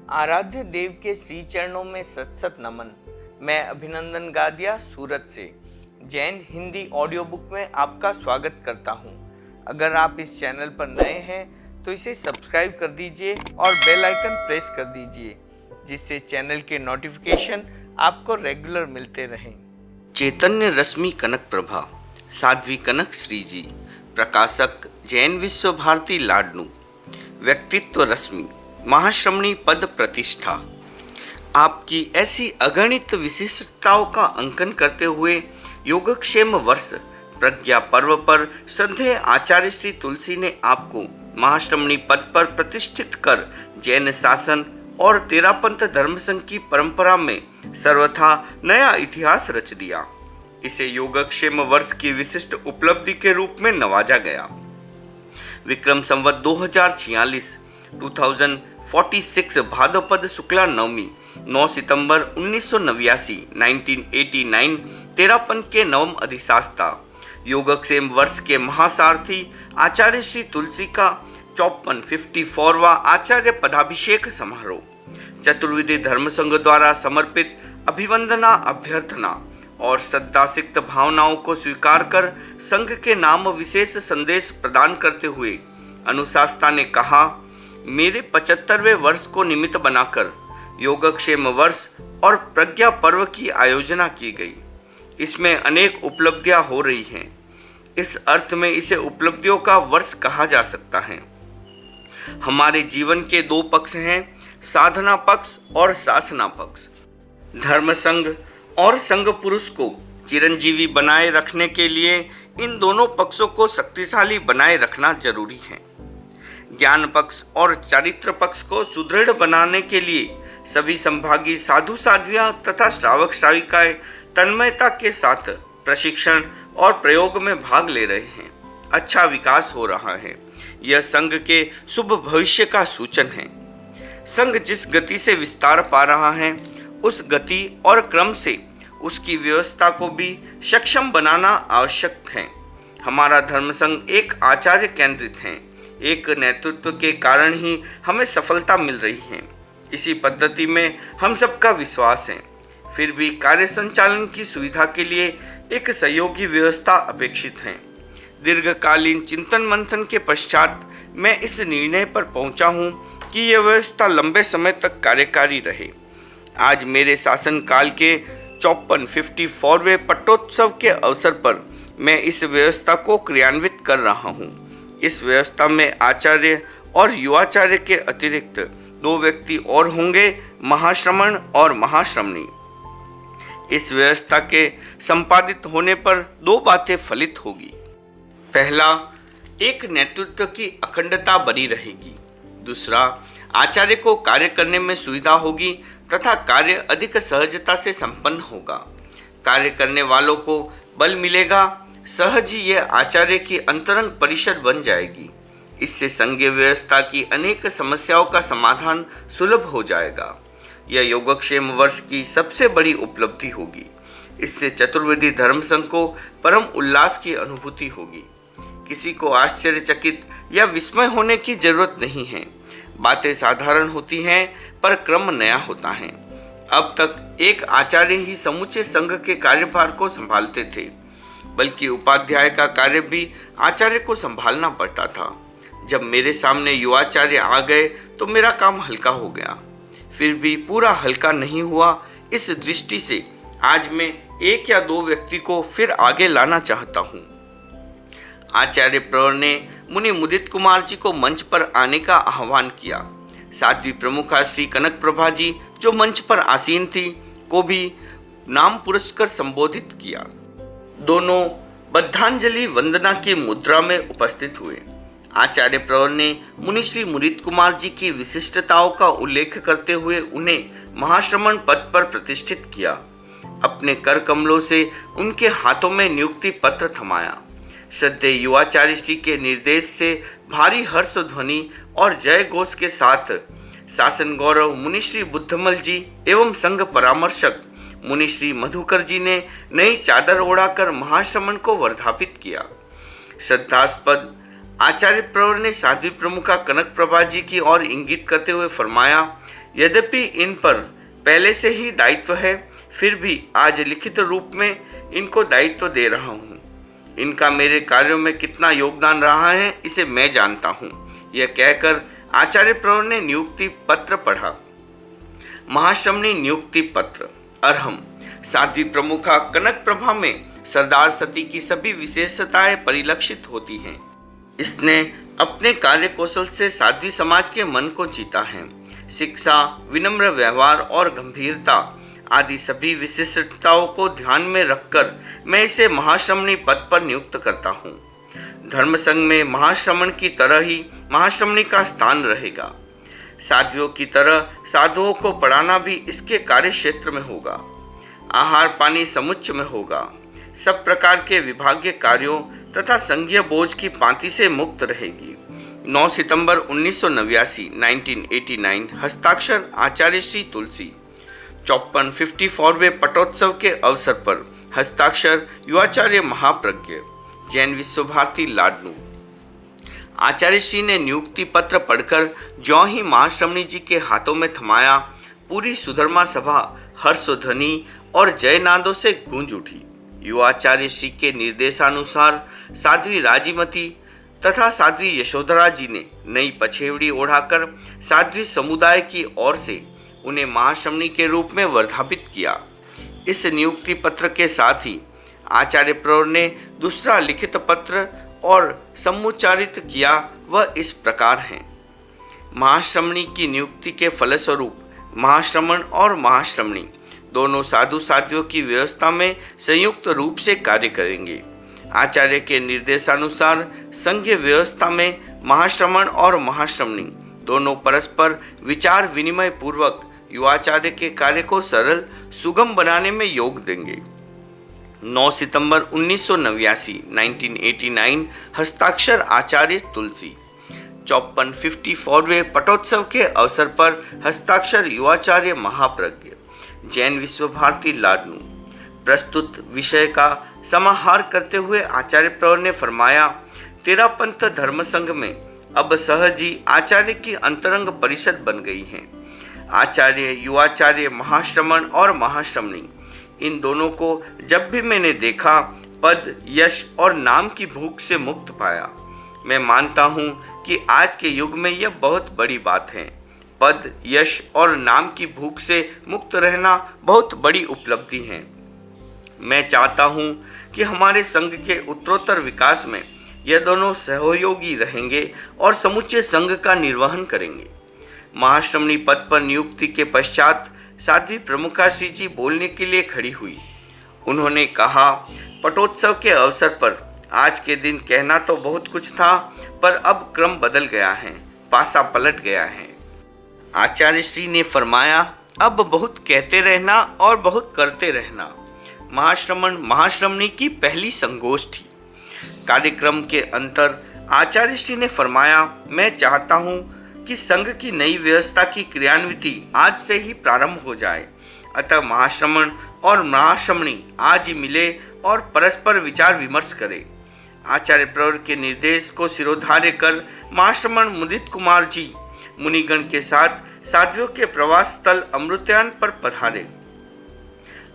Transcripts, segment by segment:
आराध्य देव के श्री चरणों में सत सत नमन। मैं अभिनंदन गादिया सूरत से जैन हिंदी ऑडियो बुक में आपका स्वागत करता हूं। अगर आप इस चैनल पर नए हैं तो इसे सब्सक्राइब कर दीजिए और बेल आइकन प्रेस कर दीजिए, जिससे चैनल के नोटिफिकेशन आपको रेगुलर मिलते रहें। चैतन्य रश्मि कनक प्रभा, साध्वी कनक श्री जी, प्रकाशक जैन विश्व भारती लाडनू। व्यक्तित्व रश्मि, महाश्रमणी पद प्रतिष्ठा। आपकी ऐसी अगणित विशिष्टताओं का अंकन करते हुए योगक्षेम वर्ष प्रज्ञा पर्व पर श्रद्धेय आचार्य श्री तुलसी ने आपको महाश्रमणी पद पर प्रतिष्ठित कर जैन शासन और तेरापंथ धर्म संघ की परंपरा में सर्वथा नया इतिहास रच दिया। इसे योगक्षेम वर्ष की विशिष्ट उपलब्धि के रूप में नवाजा गया। विक्रम संवत 2046 भाद्रपद शुक्ला नवमी 9 सितंबर 1989 तेरापंथ के नवम अधिशास्ता योगक्षेम वर्ष के महासारथी आचार्य श्री तुलसी का 54वां आचार्य पदाभिषेक समारोह चतुर्विधि धर्म संघ द्वारा समर्पित अभिवंदना अभ्यर्थना और श्रद्धा सिक्त भावनाओं को स्वीकार कर संघ के नाम विशेष संदेश प्रदान करते हुए अनुशास्ता ने कहा, मेरे 75वें वर्ष को निमित्त बनाकर योगक्षेम वर्ष और प्रज्ञा पर्व की आयोजना की गई। इसमें अनेक उपलब्धियां हो रही हैं। इस अर्थ में इसे उपलब्धियों का वर्ष कहा जा सकता है। हमारे जीवन के दो पक्ष हैं, साधना पक्ष और शासना पक्ष। धर्म संघ और संघ पुरुष को चिरंजीवी बनाए रखने के लिए इन दोनों पक्षों को शक्तिशाली बनाए रखना जरूरी है। ज्ञान पक्ष और चारित्र पक्ष को सुदृढ़ बनाने के लिए सभी संभागी साधु साध्वियां तथा श्रावक श्राविकाएं तन्मयता के साथ प्रशिक्षण और प्रयोग में भाग ले रहे हैं। अच्छा विकास हो रहा है। यह संघ के शुभ भविष्य का सूचन है। संघ जिस गति से विस्तार पा रहा है, उस गति और क्रम से उसकी व्यवस्था को भी सक्षम बनाना आवश्यक है। हमारा धर्म संघ एक आचार्य केंद्रित है। एक नेतृत्व के कारण ही हमें सफलता मिल रही है। इसी पद्धति में हम सबका विश्वास है। फिर भी कार्य संचालन की सुविधा के लिए एक सहयोगी व्यवस्था अपेक्षित है। दीर्घकालीन चिंतन मंथन के पश्चात मैं इस निर्णय पर पहुंचा हूं कि यह व्यवस्था लंबे समय तक कार्यकारी रहे। आज मेरे शासन काल के 54वें पट्टोत्सव के अवसर पर मैं इस व्यवस्था को क्रियान्वित कर रहा हूं। इस व्यवस्था में आचार्य और युवाचार्य के अतिरिक्त 2 व्यक्ति और होंगे, महाश्रमण और महाश्रमणी। इस व्यवस्था के संपादित होने पर 2 बातें फलित होगी। पहला, एक नेतृत्व की अखंडता बनी रहेगी। दूसरा, आचार्य को कार्य करने में सुविधा होगी तथा कार्य अधिक सहजता से संपन्न होगा। कार्य करने वालों को बल मिलेगा। सहज ही यह आचार्य की अंतरंग परिषद बन जाएगी। इससे संघीय व्यवस्था की अनेक समस्याओं का समाधान सुलभ हो जाएगा। यह योगक्षेम वर्ष की सबसे बड़ी उपलब्धि होगी। इससे चतुर्विधि धर्म संघ को परम उल्लास की अनुभूति होगी। किसी को आश्चर्यचकित या विस्मय होने की जरूरत नहीं है। बातें साधारण होती हैं पर क्रम नया होता है। अब तक एक आचार्य ही समूचे संघ के कार्यभार को संभालते थे, बल्कि उपाध्याय का कार्य भी आचार्य को संभालना पड़ता था। जब मेरे सामने युवाचार्य आ गए तो मेरा काम हल्का हो गया। फिर भी पूरा हल्का नहीं हुआ। इस दृष्टि से आज मैं 1 या 2 व्यक्ति को फिर आगे लाना चाहता हूँ। आचार्य प्रवर ने मुनि मुदित कुमार जी को मंच पर आने का आह्वान किया। साध्वी प्रमुखा श्री कनक प्रभा जी, जो मंच पर आसीन थी, को भी नाम पुरस्कार संबोधित किया। दोनों बद्धांजलि वंदना की मुद्रा में उपस्थित हुए। आचार्य प्रवर ने मुनि श्री मुदित कुमार जी की विशिष्टताओं का उल्लेख करते हुए उन्हें महाश्रमण पद पर प्रतिष्ठित किया। अपने कर कमलों से उनके हाथों में नियुक्ति पत्र थमाया। श्रद्धेय युवाचार्य श्री के निर्देश से भारी हर्ष ध्वनि और जय घोष के साथ शासन गौरव मुनि श्री बुद्धमल जी एवं संघ परामर्शक मुनि श्री मधुकर जी ने नई चादर ओढ़ाकर महाश्रमण को वर्धापित किया। श्रद्धास्पद आचार्य प्रवर ने साध्वी प्रमुखा कनक प्रभा जी की ओर इंगित करते हुए फरमाया, यद्यपि इन पर पहले से ही दायित्व है, फिर भी आज लिखित रूप में इनको दायित्व दे रहा हूँ। इनका मेरे कार्यों में कितना योगदान रहा है इसे मैं जानता हूँ। यह कहकर आचार्य प्रवर ने नियुक्ति पत्र पढ़ा। महाश्रमणी नियुक्ति पत्र। अर्हम साध्वी प्रमुखा कनक प्रभा में सरदार सती की सभी विशेषताएं परिलक्षित होती हैं। इसने अपने कार्य कौशल से साध्वी समाज के मन को जीता है। शिक्षा, विनम्र व्यवहार और गंभीरता आदि सभी विशिष्टताओं को ध्यान में रखकर मैं इसे महाश्रमणी पद पर नियुक्त करता हूँ। धर्म संघ में महाश्रमण की तरह ही महाश्रमणी का स्थान रहेगा। साध्वियों की तरह साधुओं को पढ़ाना भी इसके कार्य क्षेत्र में होगा। आहार पानी समुच्च में होगा। सब प्रकार के विभागीय कार्यों तथा संघीय बोझ की पांति से मुक्त रहेगी। 9 सितंबर 1989 हस्ताक्षर आचार्य श्री तुलसी। 54वें पटोत्सव के अवसर पर हस्ताक्षर युवाचार्य महाप्रज्ञ, जैन विश्व भारती लाडनू। आचार्य श्री ने नियुक्ति पत्र पढ़कर ज्यों ही महाश्रमणी जी के हाथों में थमाया, पूरी सुधर्मा सभा हर्षध्वनि और जयनादों से गूंज उठी। युवाचार्य श्री के निर्देशानुसार साध्वी राजीमती तथा साध्वी यशोधरा जी ने नई पछेवड़ी ओढ़ाकर साध्वी समुदाय की ओर से उन्हें महाश्रमणी के रूप में वर्धापित किया। इस नियुक्ति पत्र के साथ ही आचार्य प्रवर ने दूसरा लिखित पत्र और समुच्चारित किया, वह इस प्रकार है। महाश्रमणी की नियुक्ति के फलस्वरूप महाश्रमण और महाश्रमणी दोनों साधु साध्वियों की व्यवस्था में संयुक्त रूप से कार्य करेंगे। आचार्य के निर्देशानुसार संघीय व्यवस्था में महाश्रमण और महाश्रमणी दोनों परस्पर विचार विनिमय पूर्वक युवाचार्य के कार्य को सरल सुगम बनाने में योग देंगे। 9 सितंबर 1989 हस्ताक्षर आचार्य तुलसी। 54वें पटोत्सव के अवसर पर हस्ताक्षर युवाचार्य महाप्रज्ञ, जैन विश्व भारती लाडनू। प्रस्तुत विषय का समाहार करते हुए आचार्य प्रवर ने फरमाया, तेरा पंथ धर्म संघ में अब सहज ही आचार्य की अंतरंग परिषद बन गई है। आचार्य, युवाचार्य, महाश्रमण और महाश्रमणी इन दोनों को जब भी मैंने देखा, पद, यश और नाम की भूख से मुक्त पाया। मैं मानता हूँ कि आज के युग में यह बहुत बड़ी बात है। पद, यश और नाम की भूख से मुक्त रहना बहुत बड़ी उपलब्धि है। मैं चाहता हूँ कि हमारे संघ के उत्तरोत्तर विकास में यह दोनों सहयोगी रहेंगे और समुचे संघ का निर्वहन करेंगे। महाश्रमणी पद पर नियुक्ति के पश्चात साध्वी प्रमुखा श्री जी बोलने के लिए खड़ी हुई। उन्होंने कहा, पटोत्सव के अवसर पर आज के दिन कहना तो बहुत कुछ था, पर अब क्रम बदल गया है, पासा पलट गया है। आचार्य श्री ने फरमाया, अब बहुत कहते रहना और बहुत करते रहना। महाश्रमण महाश्रमणी की पहली संगोष्ठी। कार्यक्रम के अंतर आचार्य श्री ने फरमाया, मैं चाहता हूँ कि संघ की नई व्यवस्था की क्रियान्विति आज से ही प्रारंभ हो जाए। अतः महाश्रमण और महाश्रमणी आज ही मिले और परस्पर विचार विमर्श करें। आचार्य प्रवर के निर्देश को सिरोधार्य कर महाश्रमण मुदित कुमार जी मुनिगण के साथ साध्वियों के प्रवास स्थल अमृतयान पर पधारे।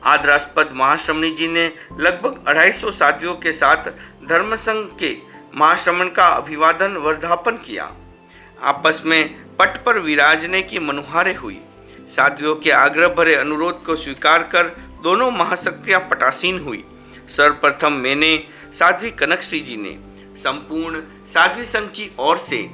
आदरास्पद महाश्रमणी जी ने लगभग 250 साध्वियों के साथ धर्म संघ के महाश्रमण का अभिवादन वर्धापन किया। आपस में पट पर विराजने की मनुहारें हुई। साध्वियों के आग्रह भरे अनुरोध को स्वीकार कर दोनों महाशक्तियां पटासीन हुई। सर्वप्रथम मैंने, साध्वी कनकश्री जी ने संपूर्ण साध्वी संघ की ओर से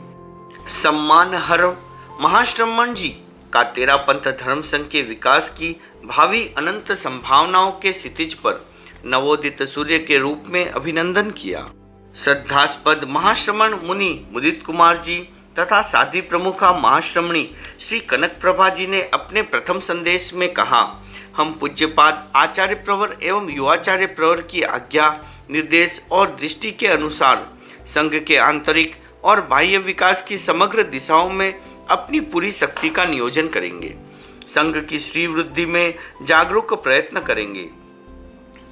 सम्मान हर महाश्रमण जी का तेरा पंथ धर्म संघ के विकास की भावी अनंत संभावनाओं के क्षितिज पर नवोदित सूर्य के रूप में अभिनंदन किया। श्रद्धास्पद महाश्रमण मुनि मुदित कुमार जी तथा साध्वी प्रमुखा महाश्रमणी श्री कनक प्रभा जी ने अपने प्रथम संदेश में कहा, हम पूज्यपाद आचार्य प्रवर एवं युवाचार्य प्रवर की आज्ञा, निर्देश और दृष्टि के अनुसार संघ के आंतरिक और बाह्य विकास की समग्र दिशाओं में अपनी पूरी शक्ति का नियोजन करेंगे। संघ की श्री वृद्धि में जागरूक प्रयत्न करेंगे।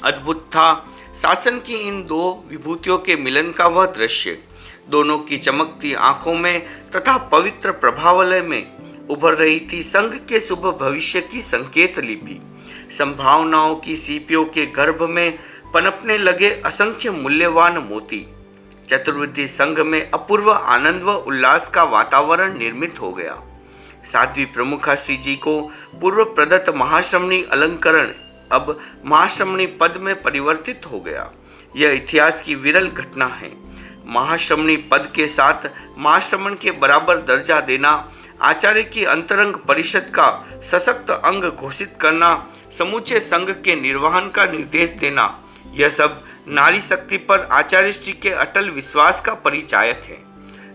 अद्भुत था शासन की इन दो विभूतियों के मिलन का वह दृश्य दोनों की चमकती आंखों में तथा पवित्र प्रभावलय में उभर रही थी संघ के शुभ भविष्य की संकेत लिपि। संभावनाओं की सीपियों के गर्भ में पनपने लगे असंख्य मूल्यवान मोती। चतुर्विधि संघ में अपूर्व आनंद व उल्लास का वातावरण निर्मित हो गया। साध्वी प्रमुखा श्री जी को पूर्व प्रदत्त महाश्रमणी अलंकरण अब महाश्रमणी पद में परिवर्तित हो गया। यह इतिहास की विरल घटना है। महाश्रमणी पद के साथ महाश्रमण के बराबर दर्जा देना, आचार्य की अंतरंग परिषद का सशक्त अंग घोषित करना, समूचे संघ के निर्वहन का निर्देश देना, यह सब नारी शक्ति पर आचार्य श्री के अटल विश्वास का परिचायक है।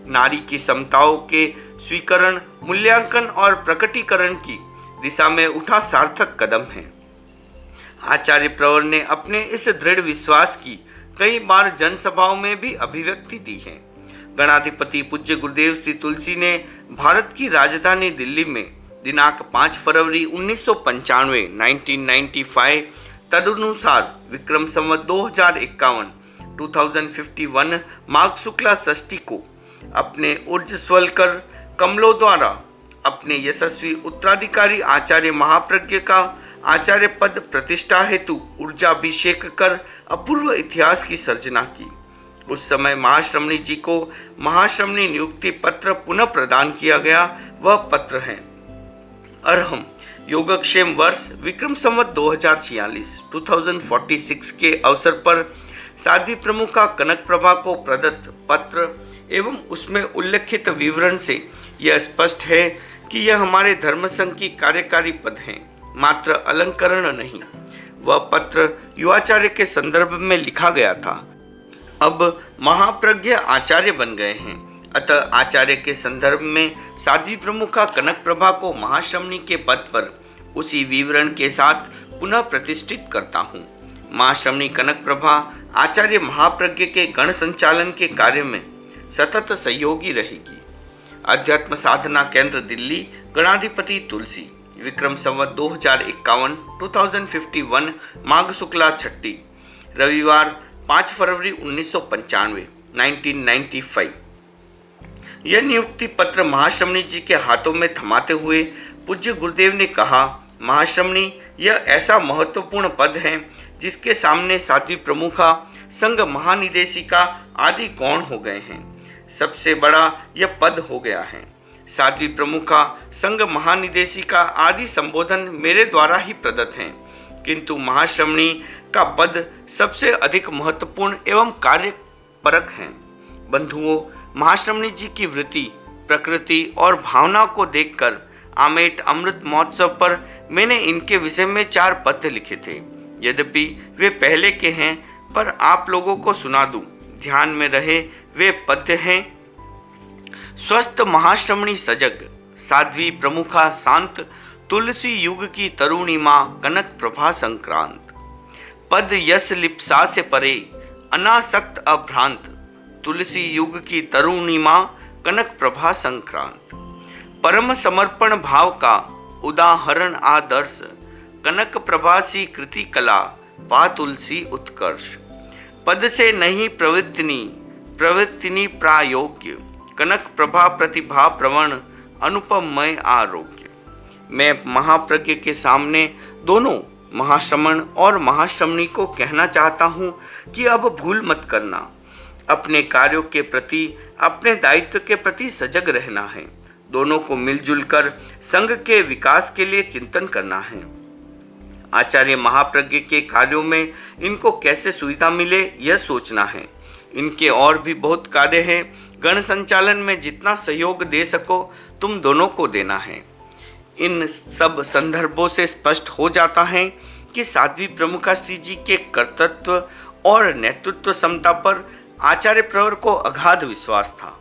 नारी की समताओं के स्वीकरण, मूल्यांकन और प्रकटीकरण की दिशा में उठा सार्थक कदम है। आचार्य प्रवर ने अपने इस दृढ़ विश्वास की कई बार जनसभाओं में भी अभिव्यक्ति दी है। गणाधिपति पूज्य गुरुदेव श्री तुलसी ने भारत की राजधानी दिल्ली में दिनांक 5 फरवरी 1995 1995 तदनुसार विक्रम संवत 2051 माघ शुक्ला षष्ठी को अपने ऊर्जस्वल कर कमलों द्वारा अपने यशस्वी उत्तराधिकारी आचार्य महाप्रज्ञ का आचार्य पद प्रतिष्ठा हेतु ऊर्जाभिषेक कर अपूर्व इतिहास की सर्जना की। उस समय महाश्रमणी जी को महाश्रमणी नियुक्ति पत्र पुनः प्रदान किया गया। वह पत्र है: अरहम योगक्षेम वर्ष विक्रम संवत 2046 के अवसर पर साध्वी प्रमुखा कनक प्रभा को प्रदत्त पत्र एवं उसमें उल्लेखित विवरण से यह स्पष्ट है कि यह हमारे धर्म संघ की कार्यकारी पद हैं, मात्र अलंकरण नहीं। वह पत्र युवाचार्य के संदर्भ में लिखा गया था। अब महाप्रज्ञ आचार्य बन गए हैं, अतः आचार्य के संदर्भ में साध्वी प्रमुखा कनक प्रभा को महाश्रमणी के पद पर उसी विवरण के साथ पुनः प्रतिष्ठित करता हूँ। महाश्रमणी कनक प्रभा आचार्य महाप्रज्ञ के गण संचालन के कार्य में सतत सहयोगी रहेगी। अध्यात्म साधना केंद्र दिल्ली, गणाधिपति तुलसी, विक्रम संवत 2051 माघ शुक्ला छठी, रविवार 5 फरवरी 1995। यह नियुक्ति पत्र महाश्रमणी जी के हाथों में थमाते हुए पूज्य गुरुदेव ने कहा, महाश्रमणी यह ऐसा महत्वपूर्ण पद है जिसके सामने साध्वी प्रमुखा संघ महानिदेशिका आदि गौण हो गए हैं। सबसे बड़ा यह पद हो गया है। साध्वी प्रमुखा संघ महानिदेशिका आदि संबोधन मेरे द्वारा ही प्रदत्त हैं, किंतु महाश्रमणी का पद सबसे अधिक महत्वपूर्ण एवं कार्यपरक है। बंधुओं, महाश्रमणी जी की वृत्ति, प्रकृति और भावना को देखकर आमेट अमृत महोत्सव पर मैंने इनके विषय में 4 पद्य लिखे थे। यद्यपि वे पहले के हैं, पर आप लोगों को सुना दूं, ध्यान में रहे। वे पद्य हैं: स्वस्थ महाश्रमणी सजग, साध्वी प्रमुखा शांत, तुलसी युग की तरुणी माँ कनक प्रभा संक्रांत। पद यश लिप्सा से परे, अनासक्त अभ्रांत, तुलसी युग की तरुणी माँ कनक प्रभा संक्रांत। परम समर्पण भाव का उदाहरण आदर्श, कनक प्रभासी कृति कला, पा तुलसी उत्कर्ष। पद से नहीं प्रवृत्तिनी प्रायोग्य, कनक प्रभा प्रतिभा प्रवण, अनुपमय आरोग्य। मैं महाप्रज्ञ के सामने दोनों महाश्रमण और महाश्रमणी को कहना चाहता हूँ कि अब भूल मत करना। अपने कार्यों के प्रति, अपने दायित्व के प्रति सजग रहना है। दोनों को मिलजुल कर संघ के विकास के लिए चिंतन करना है। आचार्य महाप्रज्ञ के कार्यों में इनको कैसे सुविधा मिले यह सोचना है। इनके और भी बहुत कार्य हैं। गण संचालन में जितना सहयोग दे सको तुम दोनों को देना है। इन सब संदर्भों से स्पष्ट हो जाता है कि साध्वी प्रमुखा श्री जी के कर्तृत्व और नेतृत्व क्षमता पर आचार्य प्रवर को अगाध विश्वास था।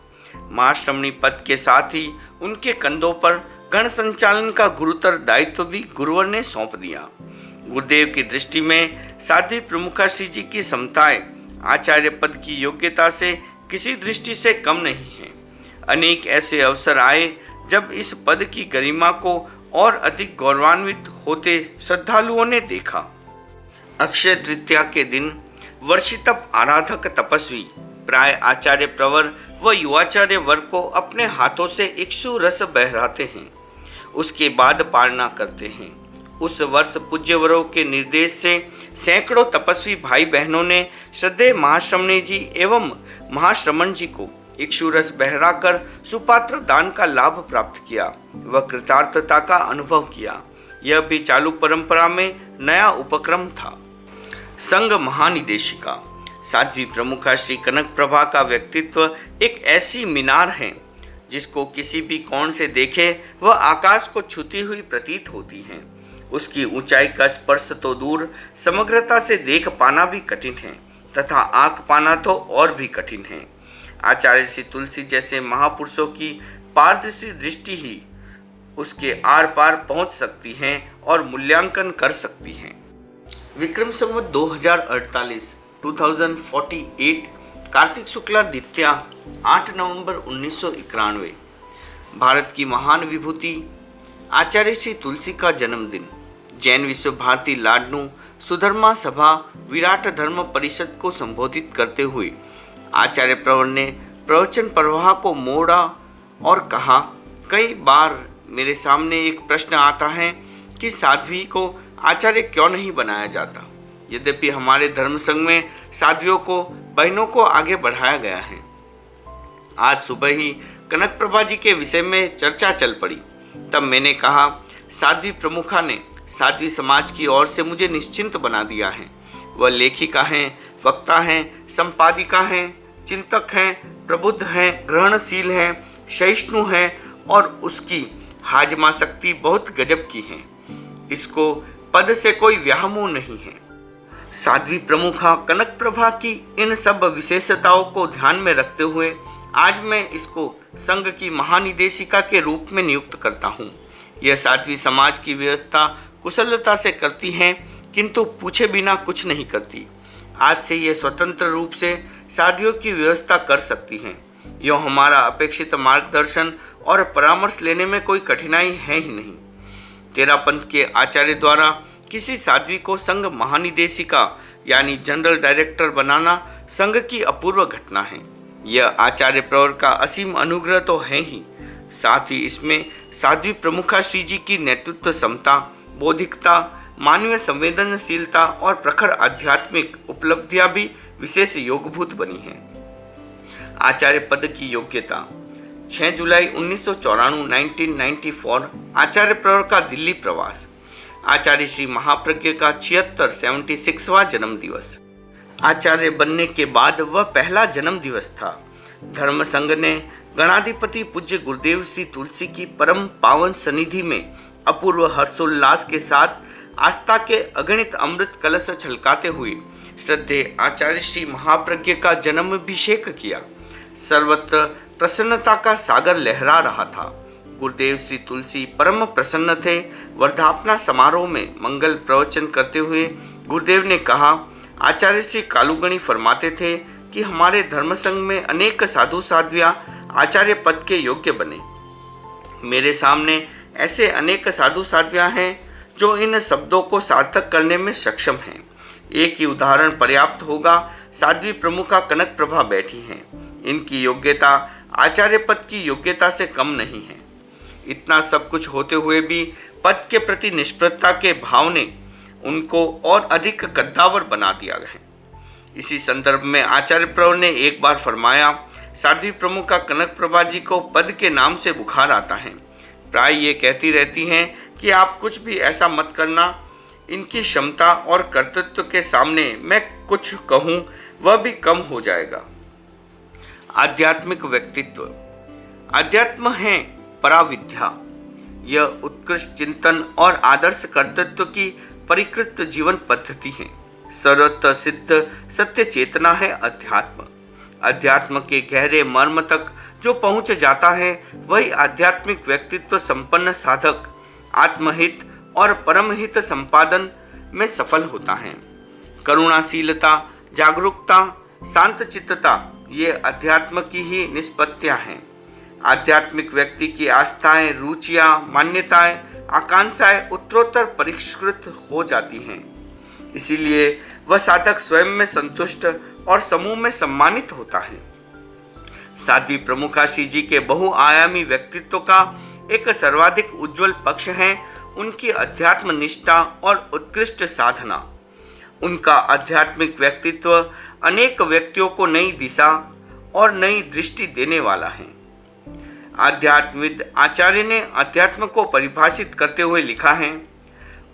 महाश्रमणी पद के साथ ही उनके कंधों पर गण संचालन का गुरुतर दायित्व भी गुरुवर ने सौंप दिया। गुरुदेव की दृष्टि में साध्वी प्रमुखा श्री जी की क्षमताएं आचार्य पद की योग्यता से किसी दृष्टि से कम नहीं है। अनेक ऐसे अवसर आए जब इस पद की गरिमा को और अधिक गौरवान्वित होते श्रद्धालुओं ने देखा। अक्षय तृतीया के दिन वर्षितप आराधक तपस्वी प्राय आचार्य प्रवर व युवाचार्य वर्ग को अपने हाथों से इक्षु रस बहराते हैं, उसके बाद पालना करते हैं। उस वर्ष पूज्यवरों के निर्देश से सैकड़ों तपस्वी भाई बहनों ने श्रद्धेय महाश्रमणी जी एवं महाश्रमण जी को इक्षुरस बहराकर सुपात्र दान का लाभ प्राप्त किया व कृतार्थता का अनुभव किया। यह भी चालू परंपरा में नया उपक्रम था। संघ महानिदेशिका साध्वी प्रमुखा श्री कनक प्रभा का व्यक्तित्व एक ऐसी मीनार है जिसको किसी भी कोण से देखे वह आकाश को छूती हुई प्रतीत होती है। उसकी ऊंचाई का स्पर्श तो दूर, समग्रता से देख पाना भी कठिन है तथा आंक पाना तो और भी कठिन है। आचार्य श्री तुलसी जैसे महापुरुषों की पारदर्शी दृष्टि ही उसके आर पार पहुंच सकती है और मूल्यांकन कर सकती है। विक्रम संवत 2048 कार्तिक शुक्ला द्वितीया 8 नवंबर 1991 भारत की महान विभूति आचार्य श्री तुलसी का जन्मदिन। जैन विश्व भारती लाडनू सुधर्मा सभा विराट धर्म परिषद को संबोधित करते हुए आचार्य प्रवर ने प्रवचन प्रवाह को मोड़ा और कहा, कई बार मेरे सामने एक प्रश्न आता है कि साध्वी को आचार्य क्यों नहीं बनाया जाता। यद्यपि हमारे धर्म संघ में साध्वियों को, बहनों को आगे बढ़ाया गया है। आज सुबह ही कनक प्रभा जी के विषय में चर्चा चल पड़ी। तब मैंने कहा, साध्वी प्रमुखा ने साध्वी समाज की ओर से मुझे निश्चिंत बना दिया है। वह लेखिका हैं, वक्ता हैं, संपादिका हैं, चिंतक हैं, प्रबुद्ध हैं, ग्रहणशील हैं, सहिष्णु हैं और उसकी हाजमा शक्ति बहुत गजब की है। इसको पद से कोई व्यामोह नहीं है। साध्वी प्रमुखा कनक प्रभा की इन सब विशेषताओं को ध्यान में रखते हुए आज मैं इसको संघ की महानिदेशिका के रूप में नियुक्त करता हूँ। यह साध्वी समाज की व्यवस्था कुशलता से करती हैं, किंतु पूछे बिना कुछ नहीं करती। आज से ये स्वतंत्र रूप से साध्वियों की व्यवस्था कर सकती हैं। यो हमारा अपेक्षित मार्गदर्शन और परामर्श लेने में कोई कठिनाई है ही नहीं। तेरापंथ के आचार्य द्वारा किसी साध्वी को संघ महानिदेशिका यानी जनरल डायरेक्टर बनाना संघ की अपूर्व घटना है। यह आचार्य प्रवर का असीम अनुग्रह तो है ही, साथ ही इसमें साध्वी प्रमुखा श्री जी की नेतृत्व क्षमता, बौद्धिकता, मानवीय संवेदनशीलता और प्रखर आध्यात्मिक उपलब्धियां भी विशेष योगभूत बनी हैं। आचार्य पद की योग्यता 6 जुलाई 1994 आचार्य प्रवर का दिल्ली प्रवास। आचार्य श्री महाप्रज्ञ का 76वां जन्म दिवस। आचार्य बनने के बाद वह पहला जन्म दिवस था। धर्म संघ ने गणाधिपति पूज्य गुरुदेव श्री तुलसी की परम पावन सनिधि में अपूर्व हर्षोल्लास के साथ आस्था के अगणित अमृत कलश छलकाते हुए श्रद्धेय आचार्य श्री महाप्रज्ञ का जन्माभिषेक किया। सर्वत्र प्रसन्नता का सागर लहरा रहा था। गुरुदेव श्री तुलसी परम प्रसन्न थे। वर्धापना समारोह में मंगल प्रवचन करते हुए गुरुदेव ने कहा, आचार्य श्री कालूगणी फरमाते थे कि हमारे धर्म संघ में अनेक साधु साध्वियां आचार्य पद के योग्य बने। मेरे सामने ऐसे अनेक साधु साध्वियां हैं जो इन शब्दों को सार्थक करने में सक्षम हैं। एक ही उदाहरण पर्याप्त होगा। साध्वी प्रमुखा कनक प्रभा बैठी हैं। इनकी योग्यता आचार्य पद की योग्यता से कम नहीं है। इतना सब कुछ होते हुए भी पद के प्रति निष्पृहता के भाव ने उनको और अधिक कद्दावर बना दिया है। इसी संदर्भ में आचार्य प्रवर ने एक बार फरमाया, साध्वी प्रमुखा कनक प्रभा जी को पद के नाम से बुखार आता है। प्राय ये कहती रहती हैं कि आप कुछ भी ऐसा मत करना। इनकी क्षमता और कर्तृत्व के सामने मैं कुछ कहूँ वह भी कम हो जाएगा। आध्यात्मिक व्यक्तित्व। अध्यात्म है पराविद्या। यह उत्कृष्ट चिंतन और आदर्श कर्तृत्व की परिकृत जीवन पद्धति है। सर्वत्र सिद्ध सत्य चेतना है अध्यात्म। अध्यात्म के गहरे मर्म तक जो पहुंच जाता है वही आध्यात्मिक व्यक्तित्व संपन्न साधक आत्महित और परमहित संपादन में सफल होता है। करुणाशीलता, जागरूकता, शांतचित्तता ये अध्यात्म की ही निष्पत्तियां हैं। आध्यात्मिक व्यक्ति की आस्थाएं, रुचियां, मान्यताएं, आकांक्षाएं उत्तरोत्तर परिष्कृत हो जाती हैं। इसीलिए वह साधक स्वयं में संतुष्ट और समूह में सम्मानित होता है। साध्वी प्रमुखाश्री जी के बहुआयामी व्यक्तित्व का एक सर्वाधिक उज्जवल पक्ष है उनकी अध्यात्म निष्ठा और उत्कृष्ट साधना। उनका आध्यात्मिक व्यक्तित्व अनेक व्यक्तियों को नई दिशा और नई दृष्टि देने वाला है। आध्यात्मविद आचार्य ने अध्यात्म को परिभाषित करते हुए लिखा है,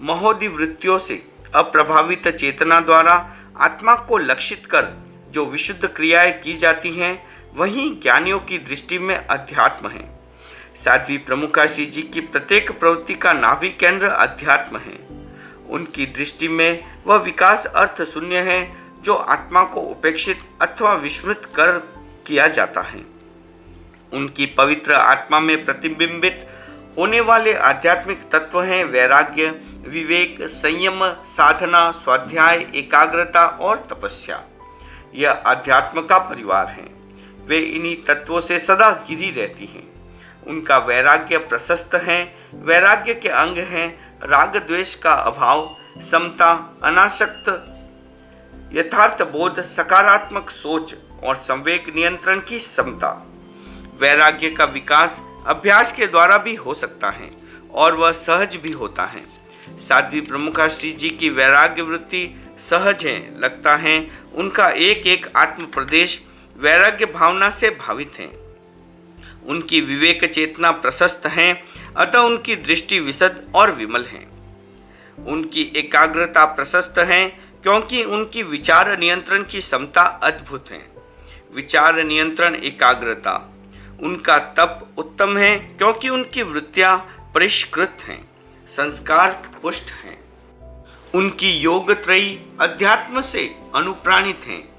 महोदि वृत्तियों से अप्रभावित चेतना द्वारा आत्मा को लक्षित कर जो विशुद्ध क्रियाएं की जाती हैं वही ज्ञानियों की दृष्टि में अध्यात्म है। साध्वी प्रमुखाश्री जी की प्रत्येक प्रवृत्ति का नाभि केंद्र अध्यात्म है। उनकी दृष्टि में वह विकास अर्थ शून्य है जो आत्मा को उपेक्षित अथवा विस्मृत कर किया जाता है। उनकी पवित्र आत्मा में प्रतिबिंबित होने वाले आध्यात्मिक तत्व हैं वैराग्य, विवेक, संयम, साधना, स्वाध्याय, एकाग्रता और तपस्या। यह अध्यात्म का परिवार है। वे इन्हीं तत्वों से सदा घिरी रहती हैं। उनका वैराग्य प्रशस्त है। वैराग्य के अंग हैं राग द्वेष का अभाव, समता, अनासक्त, यथार्थ बोध, सकारात्मक सोच और संवेग नियंत्रण की क्षमता। वैराग्य का विकास अभ्यास के द्वारा भी हो सकता है और वह सहज भी होता है। साध्वी प्रमुखाश्री जी की वैराग्य वृत्ति सहज है। लगता है उनका एक एक आत्म प्रदेश वैराग्य भावना से भावित है। उनकी विवेक चेतना प्रशस्त है, अतः उनकी दृष्टि विशद और विमल है। उनकी एकाग्रता प्रशस्त है क्योंकि उनकी विचार नियंत्रण की क्षमता अद्भुत है। विचार नियंत्रण एकाग्रता। उनका तप उत्तम है क्योंकि उनकी वृत्तियां परिष्कृत हैं, संस्कार पुष्ट हैं। उनकी योग त्रयी अध्यात्म से अनुप्राणित हैं।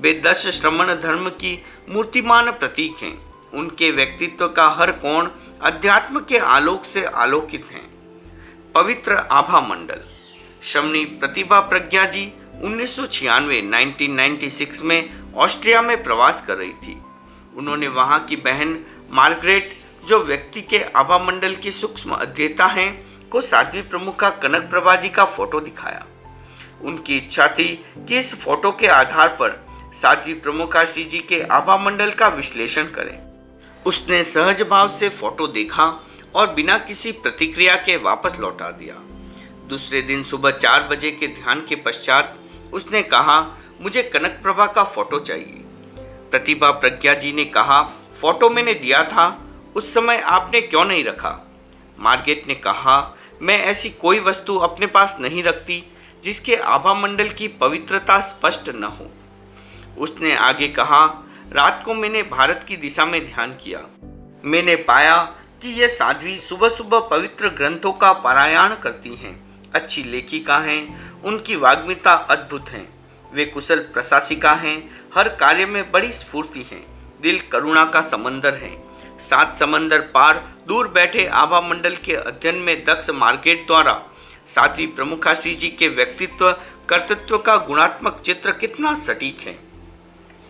वे 10 श्रमण धर्म की मूर्तिमान प्रतीक हैं। उनके व्यक्तित्व का हर कोण अध्यात्म के आलोक से आलोकित है। पवित्र आभा मंडल। श्रमणी प्रतिभा प्रज्ञा जी 1996 में ऑस्ट्रिया में प्रवास कर रही थी। उन्होंने वहां की बहन मार्गरेट, जो व्यक्ति के आभा मंडल की सूक्ष्म अध्येता हैं, को साध्वी प्रमुखा कनक प्रभा जी का फोटो दिखाया। उनकी इच्छा थी कि इस फोटो के आधार पर साध्वी प्रमुखाश्री जी के आभा मंडल का विश्लेषण करें। उसने सहज भाव से फोटो देखा और बिना किसी प्रतिक्रिया के वापस लौटा दिया। दूसरे दिन सुबह 4 बजे के ध्यान के पश्चात उसने कहा, मुझे कनक प्रभा का फोटो चाहिए। प्रतिभा प्रज्ञा जी ने कहा, फोटो मैंने दिया था, उस समय आपने क्यों नहीं रखा? मार्गरेट ने कहा, मैं ऐसी कोई वस्तु अपने पास नहीं रखती जिसके आभा मंडल की पवित्रता स्पष्ट न हो। उसने आगे कहा, रात को मैंने भारत की दिशा में ध्यान किया। मैंने पाया कि ये साध्वी सुबह सुबह पवित्र ग्रंथों का पारायण करती हैं, अच्छी लेखिका हैं, उनकी वाग्मिता अद्भुत है। वे कुशल प्रशासिका हैं, हर कार्य में बड़ी स्फूर्ति हैं, दिल करुणा का समंदर है। 7 समंदर पार दूर बैठे आभा मंडल के अध्ययन में दक्ष मार्गरेट द्वारा साध्वी प्रमुखाश्री जी के व्यक्तित्व कर्तृत्व का गुणात्मक चित्र कितना सटीक है।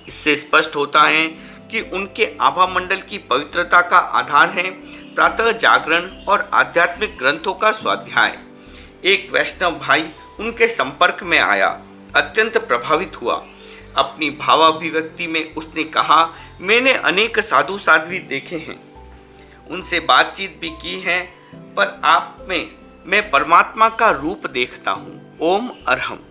इससे स्पष्ट होता है कि उनके आभा मंडल की पवित्रता का आधार है प्रातः जागरण और आध्यात्मिक ग्रंथों का स्वाध्याय। एक वैष्णव भाई उनके संपर्क में आया, अत्यंत प्रभावित हुआ। अपनी भावाभिव्यक्ति में उसने कहा, मैंने अनेक साधु साध्वी देखे हैं, उनसे बातचीत भी की है, पर आप में मैं परमात्मा का रूप देखता हूँ। ओम अरहम।